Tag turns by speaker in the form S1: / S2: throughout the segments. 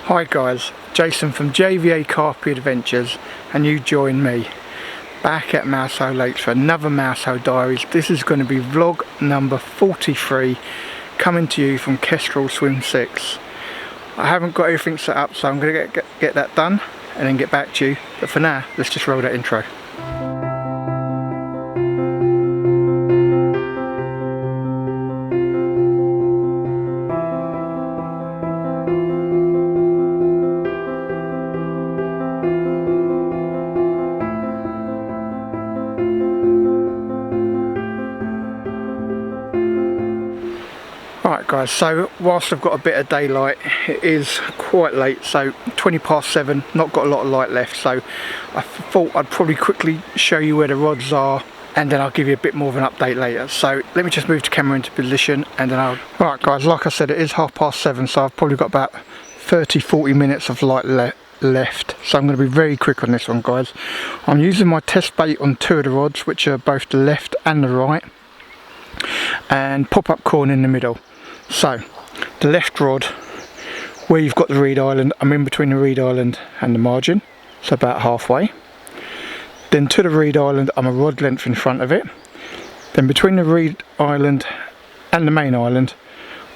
S1: Hi guys, Jason from JVA Carpy Adventures, and you join me back at Mousehole Lakes for another Mousehole Diaries. This is going to be vlog number 43, coming to you from Kestrel Swim 6. I haven't got everything set up, so I'm going to get that done and then get back to you, but for now let's just roll that intro. Alright guys, so whilst I've got a bit of daylight, it is quite late, so 20 past 7, not got a lot of light left, so I thought I'd probably quickly show you where the rods are and then I'll give you a bit more of an update later. So let me just move the camera into position and then I'll... Alright guys, like I said, it is 7:30, so I've probably got about 30-40 minutes of light left, so I'm going to be very quick on this one guys. I'm using my test bait on two of the rods, which are both the left and the right, and pop-up corn in the middle. So the left rod, where you've got the reed island, I'm in between the reed island and the margin, so about halfway. Then to the reed island, I'm a rod length in front of it. Then between the reed island and the main island,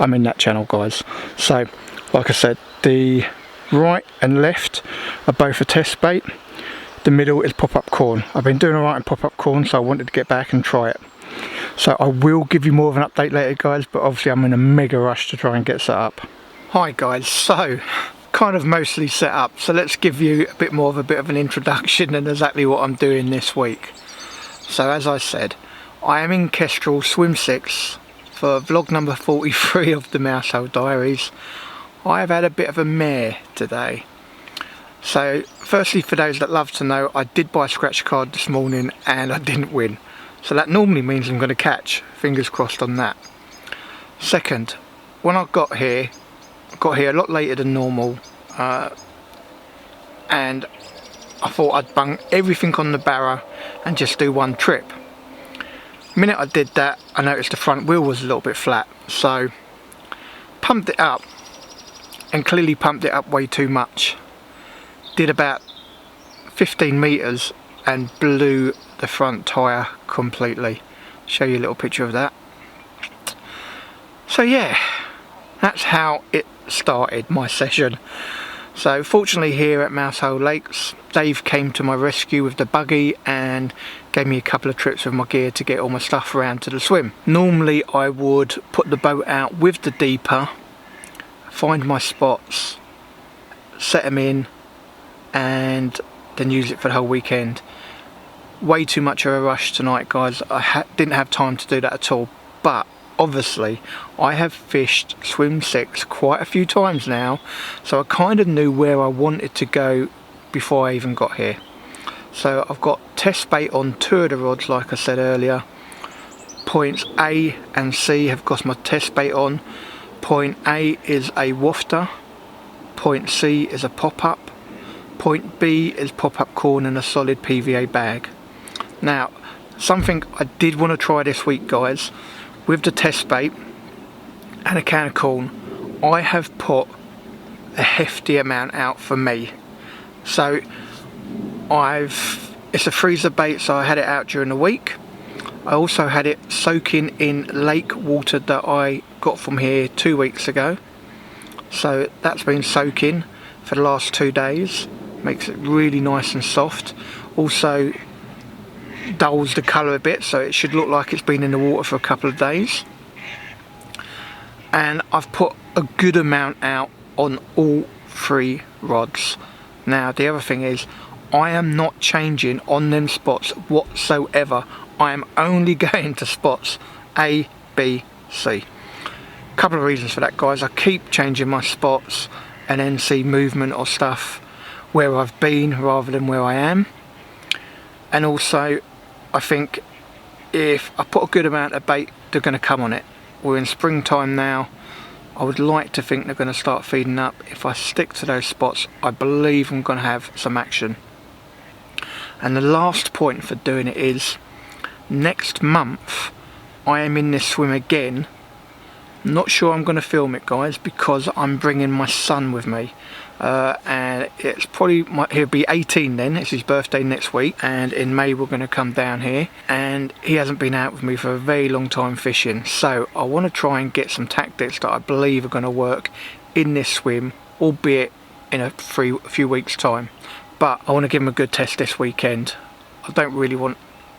S1: I'm in that channel guys. So like I said, the right and left are both a test bait. The middle is pop-up corn. I've been doing alright in pop-up corn, so I wanted to get back and try it. So I will give you more of an update later guys, but obviously I'm in a mega rush to try and get set up. Hi guys, so kind of mostly set up, so let's give you a bit of an introduction and exactly what I'm doing this week. So as I said, I am in Kestrel Swim 6 for vlog number 43 of the Mousehole Diaries. I have had a bit of a mare today. So firstly, for those that love to know, I did buy a scratch card this morning and I didn't win. So that normally means I'm going to catch, fingers crossed on that. Second, when I got here a lot later than normal, and I thought I'd bung everything on the Barrow and just do one trip. The minute I did that, I noticed the front wheel was a little bit flat, so pumped it up, and clearly pumped it up way too much. Did about 15 metres and blew the front tyre completely. Show you a little picture of that. So yeah, that's how it started, my session. So fortunately here at Mousehole Lakes, Dave came to my rescue with the buggy and gave me a couple of trips with my gear to get all my stuff around to the swim. Normally I would put the boat out with the deeper, find my spots, set them in, and then use it for the whole weekend. Way too much of a rush tonight guys, I didn't have time to do that at all, but obviously I have fished Swim 6 quite a few times now, so I kind of knew where I wanted to go before I even got here. So I've got test bait on two of the rods like I said earlier. Points A and C have got my test bait on. Point A is a wafter, point C is a pop-up, point B is pop-up corn in a solid PVA bag. Now, something I did want to try this week guys, with the test bait and a can of corn, I have put a hefty amount out for me. So it's a freezer bait, so I had it out during the week. I also had it soaking in lake water that I got from here 2 weeks ago. So that's been soaking for the last 2 days, makes it really nice and soft. Also dulls the colour a bit, so it should look like it's been in the water for a couple of days. And I've put a good amount out on all three rods. Now the other thing is, I am not changing on them spots whatsoever. I am only going to spots A, B, C. Couple of reasons for that guys. I keep changing my spots and then see movement or stuff where I've been rather than where I am. And also I think if I put a good amount of bait, they're going to come on it. We're in springtime now. I would like to think they're going to start feeding up. If I stick to those spots, I believe I'm going to have some action. And the last point for doing it is, next month I am in this swim again. Not sure I'm going to film it guys, because I'm bringing my son with me. and it's probably he'll be 18 then. It's his birthday next week, and in May we're going to come down here, and he hasn't been out with me for a very long time fishing, so I want to try and get some tactics that I believe are going to work in this swim, albeit in a few weeks time. But I want to give him a good test this weekend. I don't really want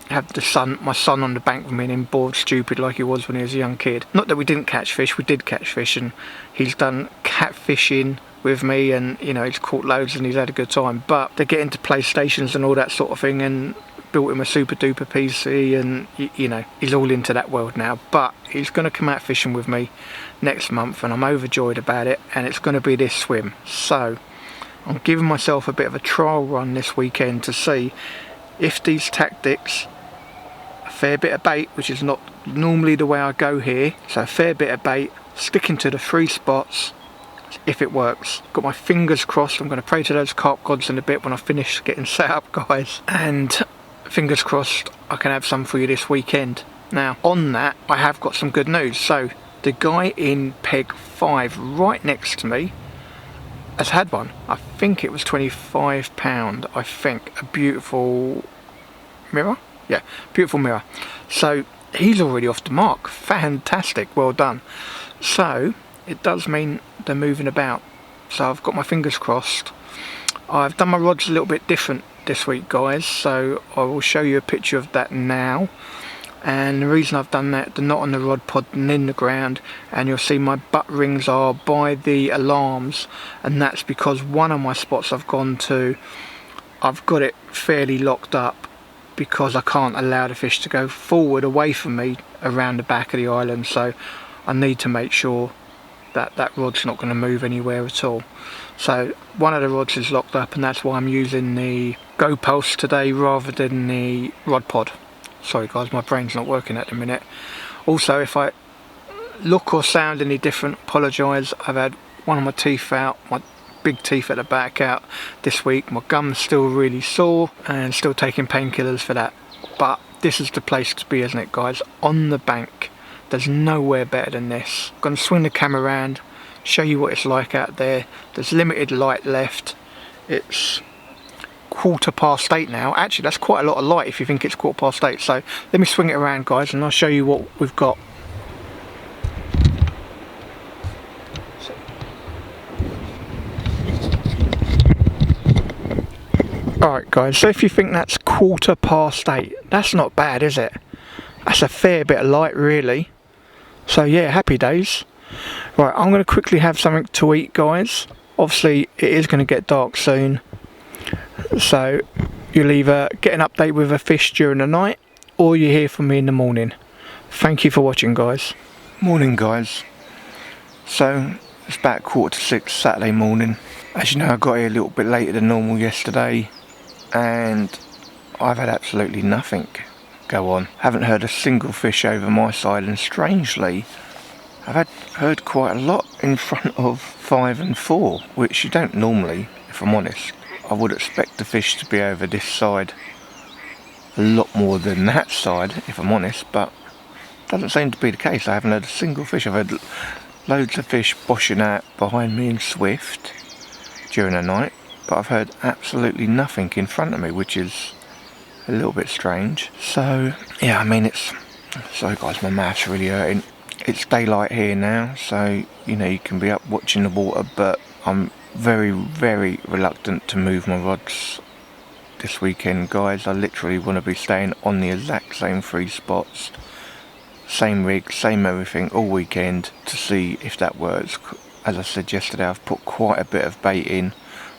S1: to have my son on the bank with me and him bored stupid like he was when he was a young kid. Not that we didn't catch fish, we did catch fish, and he's done catfishing with me, and you know, he's caught loads and he's had a good time. But to get into PlayStations and all that sort of thing, and built him a super duper PC, and you know, he's all into that world now. But he's going to come out fishing with me next month, and I'm overjoyed about it, and it's going to be this swim. So I'm giving myself a bit of a trial run this weekend to see if these tactics, a fair bit of bait, which is not normally the way I go here, so a fair bit of bait, sticking to the 3 spots, if it works. Got my fingers crossed. I'm going to pray to those carp gods in a bit when I finish getting set up, guys, and fingers crossed I can have some for you this weekend. Now on that, I have got some good news. So the guy in peg 5 right next to me has had one. I think it was £25, I think. A beautiful mirror, yeah, beautiful mirror. So he's already off the mark. Fantastic, well done. So it does mean they're moving about, so I've got my fingers crossed. I've done my rods a little bit different this week, guys, so I will show you a picture of that now. And the reason I've done that, they're not on the rod pod and in the ground, and you'll see my butt rings are by the alarms, and that's because one of my spots I've gone to, I've got it fairly locked up because I can't allow the fish to go forward away from me around the back of the island, so I need to make sure that that rod's not going to move anywhere at all. So one of the rods is locked up, and that's why I'm using the Go Pulse today rather than the rod pod. Sorry guys, my brain's not working at the minute. Also, if I look or sound any different, apologise. I've had one of my teeth out, my big teeth at the back out this week. My gum's still really sore and still taking painkillers for that. But this is the place to be, isn't it, guys? On the bank. There's nowhere better than this. I'm going to swing the camera around, show you what it's like out there. There's limited light left. It's 8:15 now. Actually, that's quite a lot of light if you think it's 8:15. So let me swing it around, guys, and I'll show you what we've got. Alright guys, so if you think that's 8:15, that's not bad, is it? That's a fair bit of light, really. So yeah, happy days. Right, I'm going to quickly have something to eat, guys. Obviously it is going to get dark soon, so you'll either get an update with a fish during the night, or you hear from me in the morning. Thank you for watching, guys. Morning, guys. So it's about 5:45 Saturday morning. As you know, I got here a little bit later than normal yesterday, and I've had absolutely nothing go on. Haven't heard a single fish over my side, and strangely I've heard quite a lot in front of 5 and 4, which you don't normally, if I'm honest. I would expect the fish to be over this side a lot more than that side, if I'm honest, but doesn't seem to be the case. I haven't heard a single fish. I've heard loads of fish boshing out behind me in swift during the night, but I've heard absolutely nothing in front of me, which is a little bit strange. So yeah, I mean, it's, sorry guys, my mouth's really hurting. It's daylight here now, so you know, you can be up watching the water, but I'm very reluctant to move my rods this weekend, guys. I literally want to be staying on the exact same 3 spots, same rig, same everything all weekend, to see if that works. As I said yesterday, I've put quite a bit of bait in,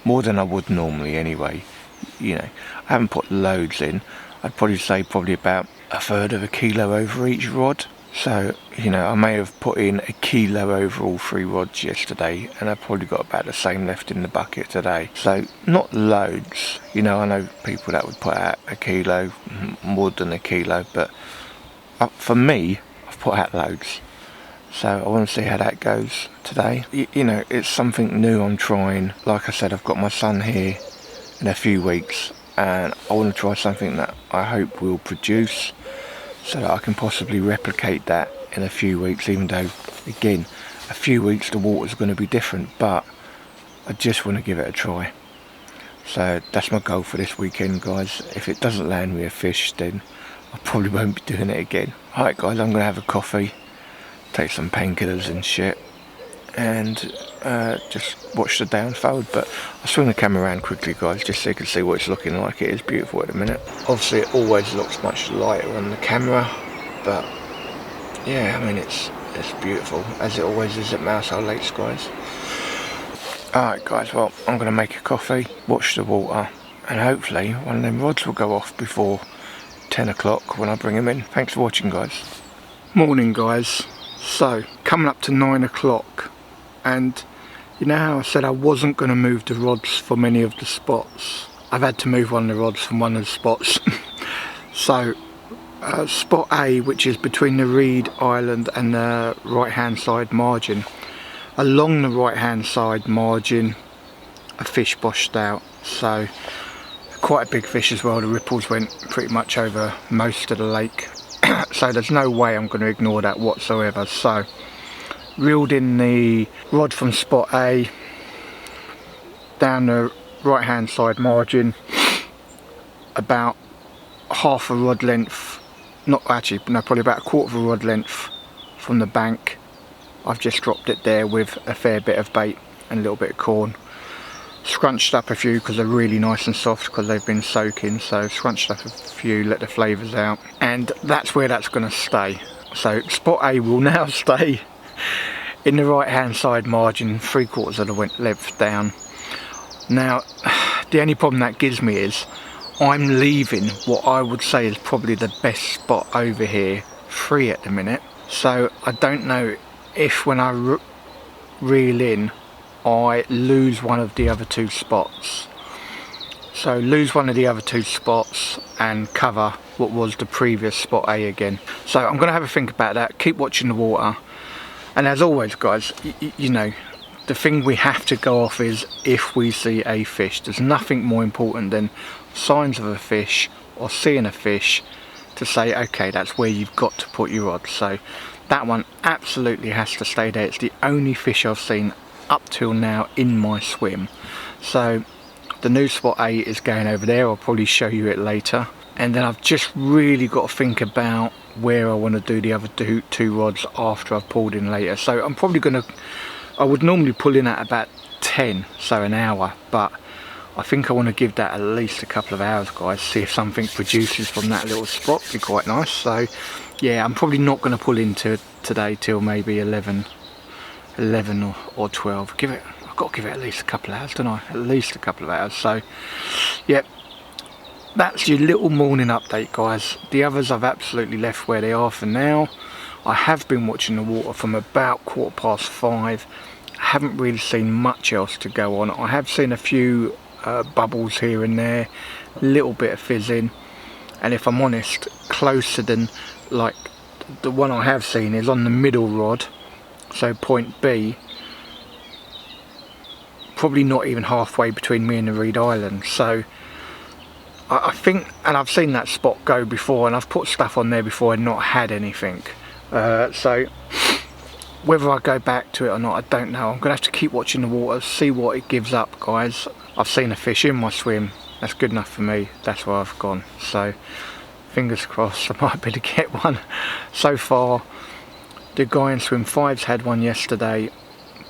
S1: more than I would normally anyway. You know, I haven't put loads in. I'd probably say about 1/3 of a kilo over each rod. So, you know, I may have put in a kilo over all 3 rods yesterday, and I've probably got about the same left in the bucket today. So, not loads. You know, I know people that would put out a kilo, more than a kilo, but for me, I've put out loads. So, I want to see how that goes today. You know, it's something new I'm trying. Like I said, I've got my son here in a few weeks, and I want to try something that I hope will produce, so that I can possibly replicate that in a few weeks, even though, again, a few weeks the water's going to be different, but I just want to give it a try. So that's my goal for this weekend, guys. If it doesn't land me a fish, then I probably won't be doing it again. Alright guys, I'm going to have a coffee, take some painkillers and shit, and just watch the day unfold. But I'll swing the camera around quickly, guys, just so you can see what it's looking like. It is beautiful at the minute. Obviously it always looks much lighter on the camera, but yeah, I mean it's beautiful, as it always is at Mousehole Lakes, guys. Alright guys, well, I'm going to make a coffee, watch the water, and hopefully one of them rods will go off before 10 o'clock when I bring them in. Thanks for watching, guys. Morning, guys. So, coming up to 9 o'clock, and you know how I said I wasn't going to move the rods from any of the spots? I've had to move one of the rods from one of the spots. So, spot A, which is between the reed island and the right hand side margin, along the right hand side margin a fish boshed out, so quite a big fish as well. The ripples went pretty much over most of the lake. So there's no way I'm going to ignore that whatsoever. So reeled in the rod from spot A down the right hand side margin, about half a rod length, not actually, no, probably about a quarter of a rod length from the bank. I've just dropped it there with a fair bit of bait and a little bit of corn. Scrunched up a few because they're really nice and soft because they've been soaking, so scrunched up a few, let the flavours out, and that's where that's going to stay. So spot A will now stay in the right hand side margin, 3/4 of the length down. Now the only problem that gives me is I'm leaving what I would say is probably the best spot over here free at the minute. So I don't know if when I reel in I lose one of the other two spots. So lose one of the other two spots and cover what was the previous spot A again. So I'm going to have a think about that, keep watching the water, and as always, guys, you know, the thing we have to go off is if we see a fish. There's nothing more important than signs of a fish or seeing a fish to say, okay, that's where you've got to put your rod. So that one absolutely has to stay there. It's the only fish I've seen up till now in my swim. So the new spot A is going over there. I'll probably show you it later. And then I've just really got to think about where I want to do the other two rods after I've pulled in later. So I'm probably going to, I would normally pull in at about 10, so an hour, but I think I want to give that at least a couple of hours, guys, see if something produces from that little spot. Be quite nice. So yeah, I'm probably not going to pull into today till maybe 11 or 12. I've got to give it at least a couple of hours, don't I? At least a couple of hours. So yep, that's your little morning update, guys. The others I've absolutely left where they are for now. I have been watching the water from about 5:15. I haven't really seen much else to go on. I have seen a few bubbles here and there, a little bit of fizzing, and if I'm honest, closer than, like, the one I have seen is on the middle rod, so point B, probably not even halfway between me and the reed island. So I think, and I've seen that spot go before, and I've put stuff on there before and not had anything. So whether I go back to it or not, I don't know. I'm gonna have to keep watching the water, see what it gives up, guys. I've seen a fish in my swim, that's good enough for me. That's where I've gone. So fingers crossed I might be able to get one. So far the guy in swim 5's had one yesterday,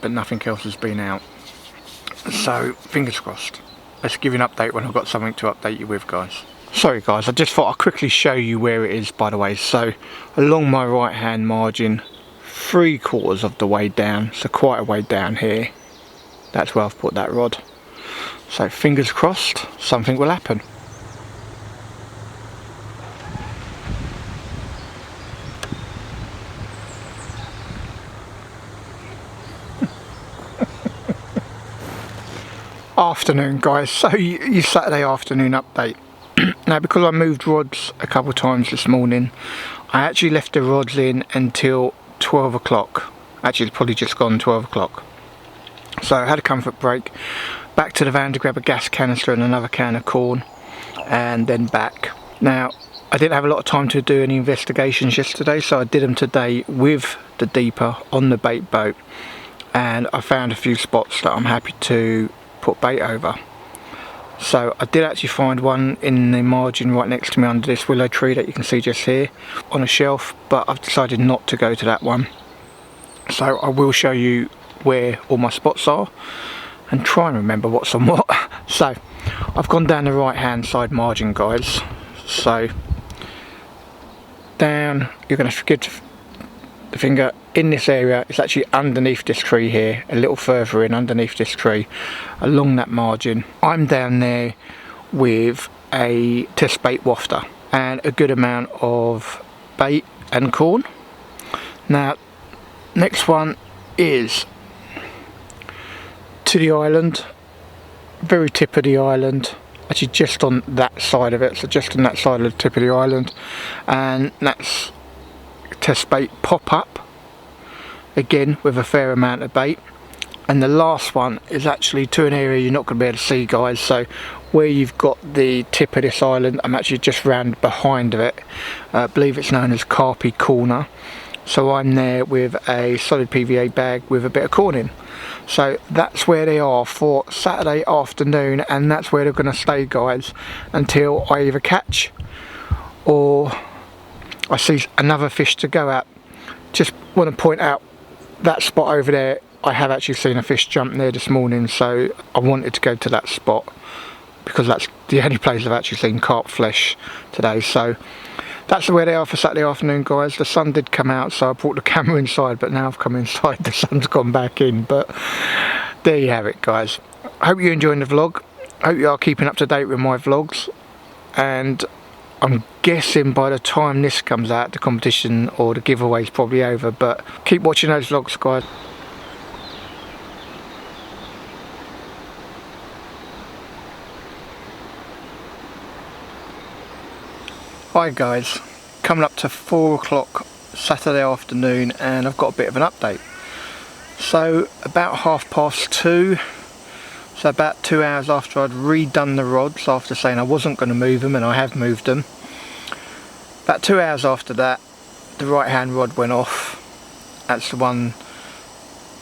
S1: but nothing else has been out. So fingers crossed. Let's give you an update when I've got something to update you with, guys. Sorry guys, I just thought I'd quickly show you where it is, by the way. So along my right hand margin, 3/4 of the way down, so quite a way down here, that's where I've put that rod. So fingers crossed something will happen. Afternoon, guys, so your Saturday afternoon update. Now, because I moved rods a couple of times this morning, I actually left the rods in until 12 o'clock. Actually, it's probably just gone 12 o'clock. So I had a comfort break, back to the van to grab a gas canister and another can of corn, and then back. Now, I didn't have a lot of time to do any investigations yesterday, so I did them today with the deeper on the bait boat. and I found a few spots that I'm happy to put bait over. So I did actually find one in the margin right next to me under this willow tree that you can see just here on a shelf, but I've decided not to go to that one. So I will show you where all my spots are and try and remember what's on what. So I've gone down the right hand side margin, guys. So down, you're going to give the finger in this area. It's actually underneath this tree here, a little further in underneath this tree along that margin. I'm down there with a test bait wafter and a good amount of bait and corn. Now next one is to the island, very tip of the island, actually just on that side of it, so just on that side of the tip of the island, and that's test bait pop up again with a fair amount of bait. And the last one is actually to an area you're not going to be able to see, guys. So where you've got the tip of this island, I'm actually just round behind of it. I believe it's known as Carpy Corner. So I'm there with a solid PVA bag with a bit of corn in. So that's where they are for Saturday afternoon, and that's where they're going to stay, guys, until I either catch or I see another fish to go at. Just want to point out that spot over there, I have actually seen a fish jump there this morning, so I wanted to go to that spot because that's the only place I've actually seen carp flesh today. So that's where they are for Saturday afternoon, guys. The sun did come out, so I brought the camera inside, but now I've come inside, the sun's gone back in. But there you have it, guys. I hope you're enjoying the vlog. I hope you are keeping up to date with my vlogs, and I'm guessing by the time this comes out, the competition or the giveaway is probably over, but keep watching those vlogs, guys. Hi guys, coming up to 4 o'clock Saturday afternoon, and I've got a bit of an update. So about 2:30, so about 2 hours after I'd redone the rods, after saying I wasn't going to move them, and I have moved them, about 2 hours after that, the right hand rod went off. That's the one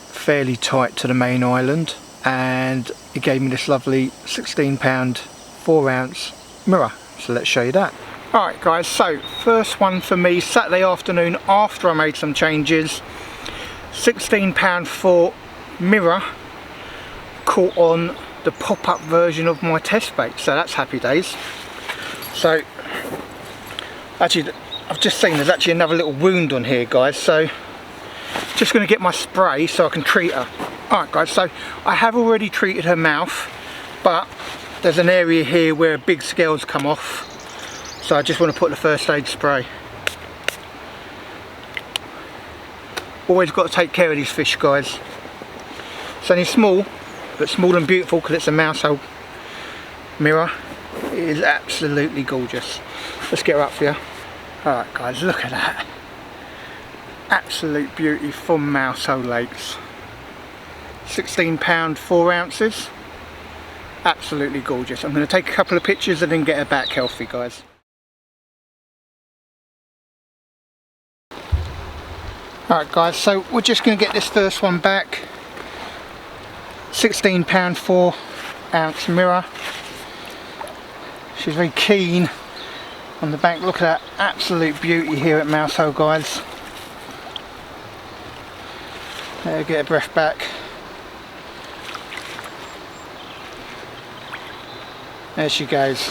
S1: fairly tight to the main island, and it gave me this lovely 16-pound 4-ounce mirror. So let's show you that. Alright guys, so first one for me Saturday afternoon after I made some changes. 16-pound 4 mirror caught on the pop-up version of my test bait, so that's happy days. So actually I've just seen there's actually another little wound on here, guys, so just going to get my spray so I can treat her. Alright guys, so I have already treated her mouth, but there's an area here where big scales come off, so I just want to put the first aid spray. Always got to take care of these fish, guys. It's only small, but small and beautiful because it's a Mousehole mirror. It is absolutely gorgeous. Let's get her up for you. Alright guys, look at that. Absolute beauty from Mousehole Lakes. 16-pound 4 ounces. Absolutely gorgeous. I'm going to take a couple of pictures and then get her back healthy, guys. Alright guys, so we're just going to get this first one back. 16-pound 4 ounce mirror. She's very keen on the bank. Look at that absolute beauty here at Mousehole, guys. There, get her breath back. There she goes.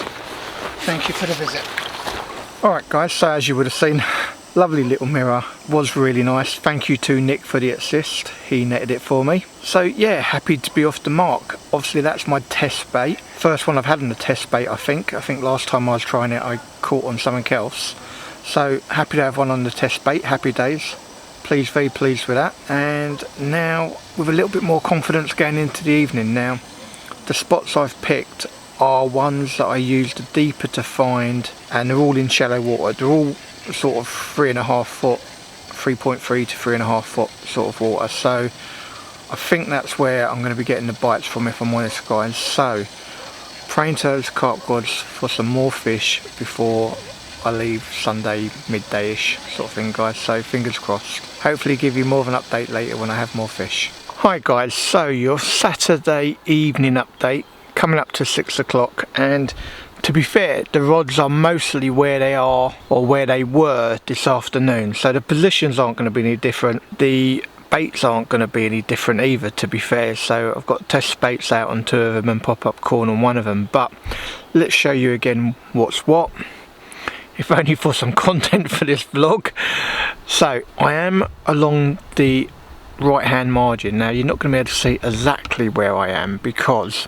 S1: Thank you for the visit. Alright guys, so as you would have seen, lovely little mirror, was really nice. Thank you to Nick for the assist, he netted it for me. So yeah, happy to be off the mark. Obviously that's my test bait, first one I've had in the test bait. I think last time I was trying it I caught on something else, so happy to have one on the test bait. Happy days, pleased, very pleased with that. And now with a little bit more confidence going into the evening. Now the spots I've picked are ones that I used deeper to find, and they're all in shallow water. They're all sort of 3.5 foot, 3.3 to 3.5 foot sort of water, so I think that's where I'm going to be getting the bites from, if I'm honest guys. So praying to those carp gods for some more fish before I leave Sunday midday-ish sort of thing, guys, so fingers crossed. Hopefully give you more of an update later when I have more fish. Hi guys, so your Saturday evening update coming up to 6 o'clock, and to be fair, the rods are mostly where they are or where they were this afternoon, so the positions aren't going to be any different. The baits aren't going to be any different either, to be fair. So I've got test baits out on 2 of them and pop-up corn on 1 of them, but let's show you again what's what, if only for some content for this vlog. So I am along the right hand margin. Now you're not going to be able to see exactly where I am, because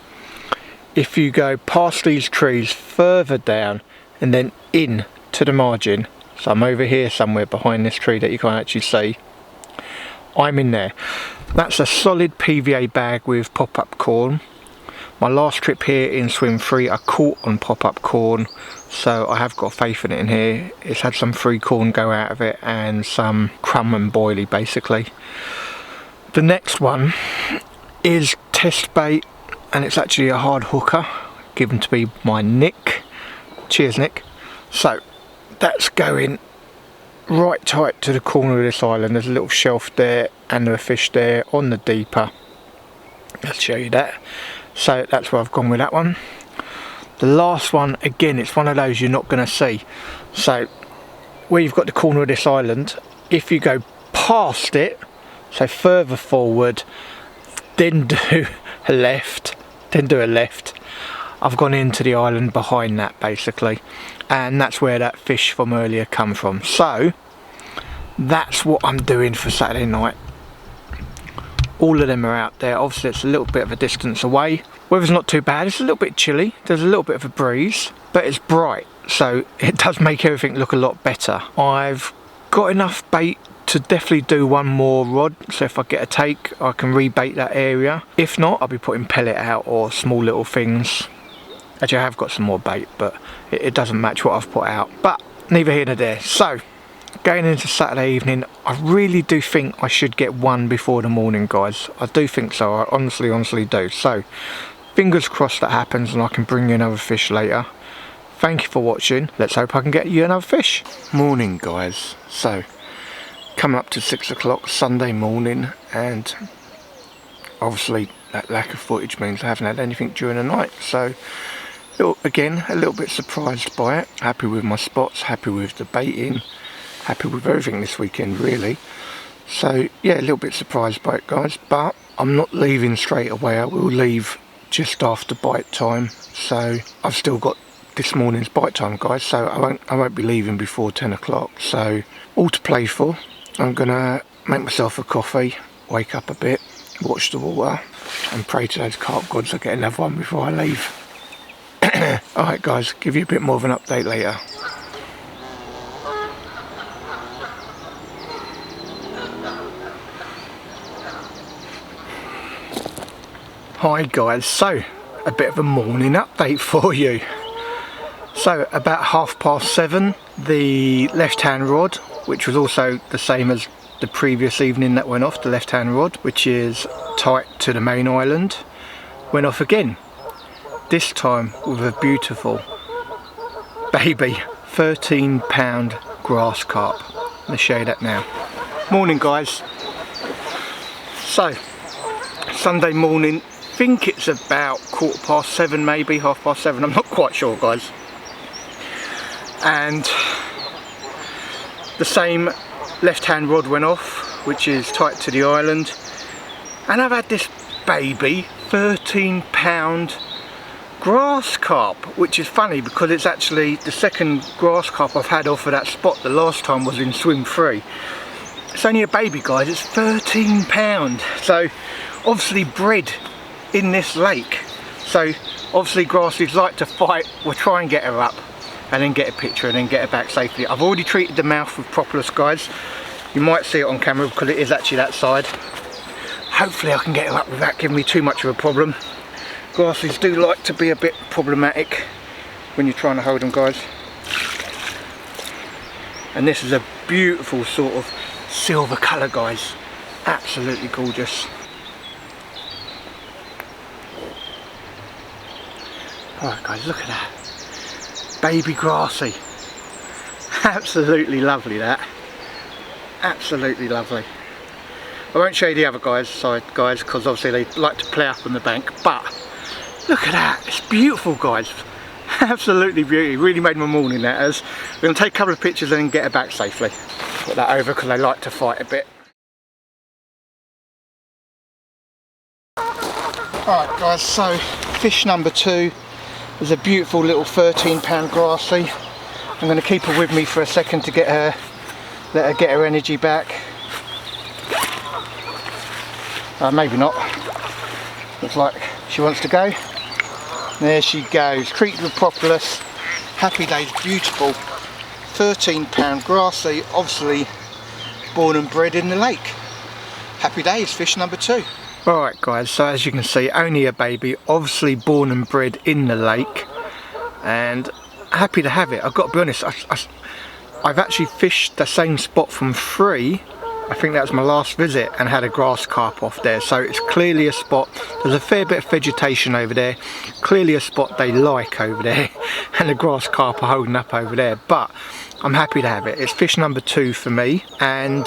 S1: if you go past these trees further down and then in to the margin, so I'm over here somewhere behind this tree that you can't actually see, I'm in there. That's a solid PVA bag with pop-up corn. My last trip here in swim 3 I caught on pop-up corn, so I have got faith in it in here. It's had some free corn go out of it and some crumb and boilie basically. The next one is test bait, and it's actually a hard hooker given to me by Nick. Cheers Nick. So that's going right tight to the corner of this island. There's a little shelf there and there are fish there on the deeper. I'll show you that. So that's where I've gone with that one. The last one, again, it's one of those you're not going to see. So where you've got the corner of this island, if you go past it, so further forward, then do a left, I've gone into the island behind that basically, and that's where that fish from earlier come from. So that's what I'm doing for Saturday night. All of them are out there. Obviously it's a little bit of a distance away. Weather's not too bad. It's a little bit chilly, there's a little bit of a breeze, but it's bright, so it does make everything look a lot better. I've got enough bait to definitely do one more rod, so if I get a take I can rebait that area. If not, I'll be putting pellet out or small little things. Actually I have got some more bait, but it doesn't match what I've put out, but neither here nor there. So going into Saturday evening, I really do think I should get one before the morning, guys. I do think so, I honestly do. So fingers crossed that happens and I can bring you another fish later. Thank you for watching. Let's hope I can get you another fish. Morning guys, so coming up to 6 o'clock Sunday morning, and obviously that lack of footage means I haven't had anything during the night, so again a little bit surprised by it. Happy with my spots, happy with the baiting, happy with everything this weekend really. So yeah, a little bit surprised by it guys, but I'm not leaving straight away. I will leave just after bite time, so I've still got this morning's bite time guys, so I won't be leaving before 10 o'clock. So all to play for. I'm gonna make myself a coffee, wake up a bit, watch the water and pray to those carp gods I get another one before I leave. Alright guys, give you a bit more of an update later. Hi guys, so a bit of a morning update for you. So about 7:30, the left hand rod, which was also the same as the previous evening that went off, the left hand rod, which is tight to the main island, went off again. This time with a beautiful baby 13-pound grass carp. Let me show you that now. Morning guys. So Sunday morning, I think it's about 7:15 maybe, 7:30, I'm not quite sure guys. And the same left hand rod went off, which is tight to the island, and I've had this baby 13-pound grass carp, which is funny because it's actually the second grass carp I've had off of that spot. The last time was in swim 3. It's only a baby guys, it's 13-pound, so obviously bred in this lake, so obviously grassies like to fight. We'll try and get her up and then get a picture and then get her back safely. I've already treated the mouth with propolis guys. You might see it on camera because it is actually that side. Hopefully I can get her up without giving me too much of a problem. Grassies do like to be a bit problematic when you're trying to hold them guys. And this is a beautiful sort of silver colour guys, absolutely gorgeous. Alright guys, look at that. Baby grassy. Absolutely lovely that. Absolutely lovely. I won't show you the other side guys, because obviously they like to play up on the bank, but look at that, it's beautiful guys. Absolutely beautiful, really made my morning that is. We're going to take a couple of pictures and then get her back safely. Put that over because they like to fight a bit. Alright guys, so fish number 2 is a beautiful little 13-pound grassy. I'm going to keep her with me for a second to let her get her energy back. Maybe not. Looks like she wants to go. There she goes. Creek with propolis. Happy days, beautiful. 13-pound grassy, obviously born and bred in the lake. Happy days, fish number 2. Alright guys, so as you can see, only a baby, obviously born and bred in the lake, and happy to have it. I've got to be honest, I've actually fished the same spot from 3, I think that was my last visit, and had a grass carp off there, so it's clearly a spot. There's a fair bit of vegetation over there, clearly a spot they like over there, and the grass carp are holding up over there, but I'm happy to have it. It's fish number 2 for me, and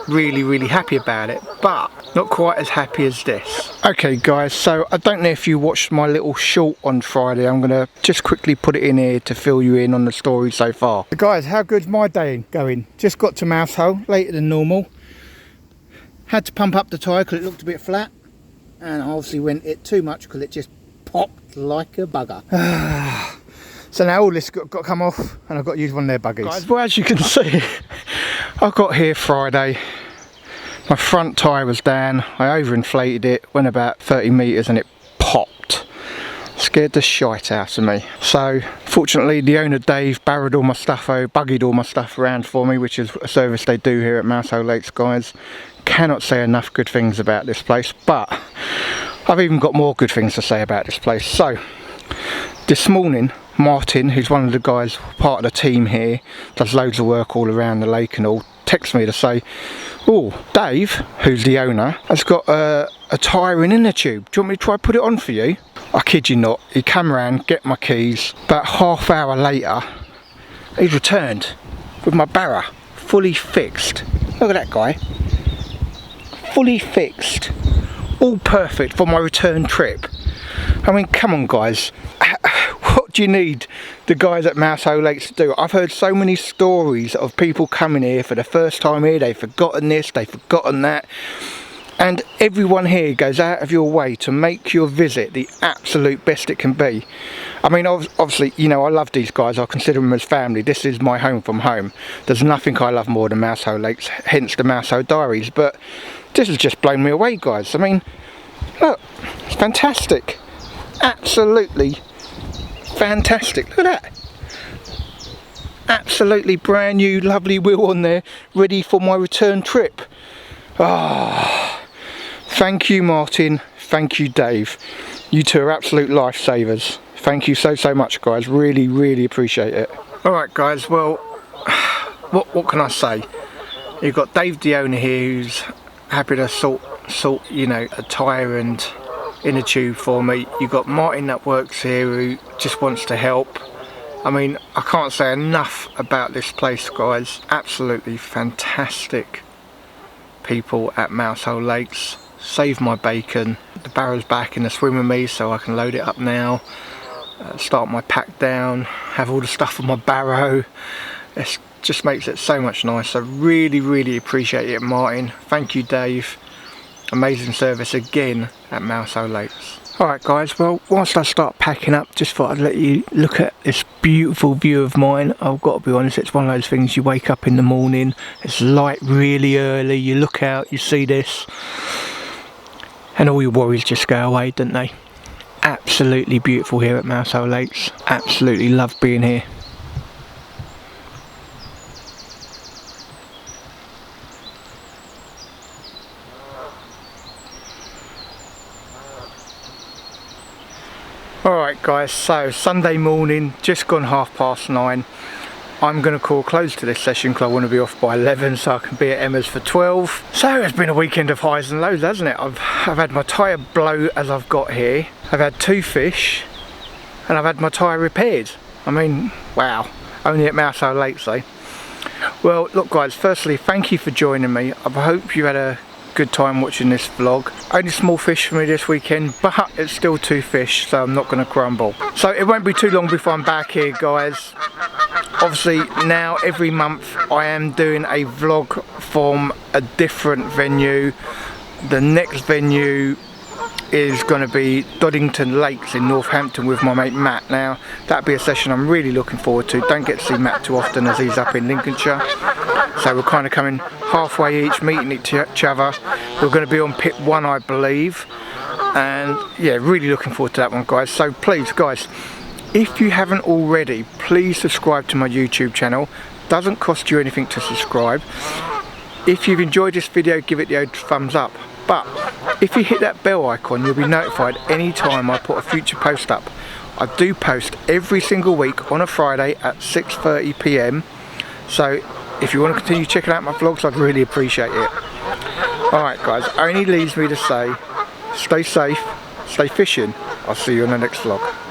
S1: really happy about it, but not quite as happy as this. Okay guys, so I don't know if you watched my little short on Friday. I'm gonna just quickly put it in here to fill you in on the story so far. Guys, how good's my day going? Just got to Mousehole later than normal. Had to pump up the tyre because it looked a bit flat, and I obviously went it too much because it just popped like a bugger. So now all this got to come off, and I've got to use one of their buggies. Guys, well, as you can see, I got here Friday. My front tyre was down, I overinflated it, went about 30 metres and it popped. Scared the shite out of me. So fortunately the owner Dave buggied all my stuff around for me, which is a service they do here at Mousehole Lakes guys. Cannot say enough good things about this place, but I've even got more good things to say about this place. So this morning Martin, who's one of the guys, part of the team here, does loads of work all around the lake and all, texts me to say, oh, Dave, who's the owner, has got a tyre in the tube. Do you want me to try put it on for you? I kid you not, he came around, get my keys. About half hour later, he's returned with my Barrow fully fixed. Look at that guy. Fully fixed. All perfect for my return trip. I mean, come on guys. What do you need the guys at Mousehole Lakes to do? I've heard so many stories of people coming here for the first time here, they've forgotten this, they've forgotten that, and everyone here goes out of your way to make your visit the absolute best it can be. I mean, obviously, you know, I love these guys, I consider them as family. This is my home from home. There's nothing I love more than Mousehole Lakes, hence the Mousehole Diaries, but this has just blown me away guys. I mean, look, it's fantastic. Absolutely fantastic. Look at that. Absolutely brand new lovely wheel on there, ready for my return trip. Thank you Martin, thank you Dave, you two are absolute lifesavers. Thank you so much guys, really appreciate it. Alright guys, well, what can I say? You've got Dave the owner here who's happy to sort you know, a tyre and in a tube for me. You've got Martin that works here who just wants to help. I mean, I can't say enough about this place guys. Absolutely fantastic people at Mousehole Lakes. Save my bacon. The Barrow's back in the swim with me, so I can load it up now, start my pack down, have all the stuff on my Barrow. It just makes it so much nicer. Really appreciate it Martin. Thank you Dave. Amazing service again at Mousehole Lakes. Alright guys, well, whilst I start packing up, just thought I'd let you look at this beautiful view of mine. I've got to be honest, it's one of those things, you wake up in the morning, it's light really early, you look out, you see this, and all your worries just go away, don't they? Absolutely beautiful here at Mousehole Lakes. Absolutely love being here. Alright guys, so Sunday morning, just gone 9:30. I'm going to call close to this session because I want to be off by 11 so I can be at Emma's for 12. So it's been a weekend of highs and lows, hasn't it? I've had my tyre blow as I've got here. I've had 2 fish and I've had my tyre repaired. I mean, wow, only at Mousehole Lakes though. Well, look guys, firstly, thank you for joining me. I hope you had a good time watching this vlog. Only small fish for me this weekend, but it's still 2 fish, so I'm not going to grumble. So it won't be too long before I'm back here, guys. Obviously now every month I am doing a vlog from a different venue. The next venue is going to be Doddington Lakes in Northampton with my mate Matt. Now that'll be a session I'm really looking forward to. Don't get to see Matt too often as he's up in Lincolnshire, so we're kind of coming halfway each, meeting each other. We're going to be on pit 1, I believe, and yeah, really looking forward to that one, guys. So please, guys, if you haven't already, please subscribe to my YouTube channel. Doesn't cost you anything to subscribe. If you've enjoyed this video, give it the old thumbs up. But if you hit that bell icon, you'll be notified anytime I put a future post up. I do post every single week on a Friday at 6:30 PM. So if you want to continue checking out my vlogs, I'd really appreciate it. Alright guys, only leaves me to say, stay safe, stay fishing. I'll see you in the next vlog.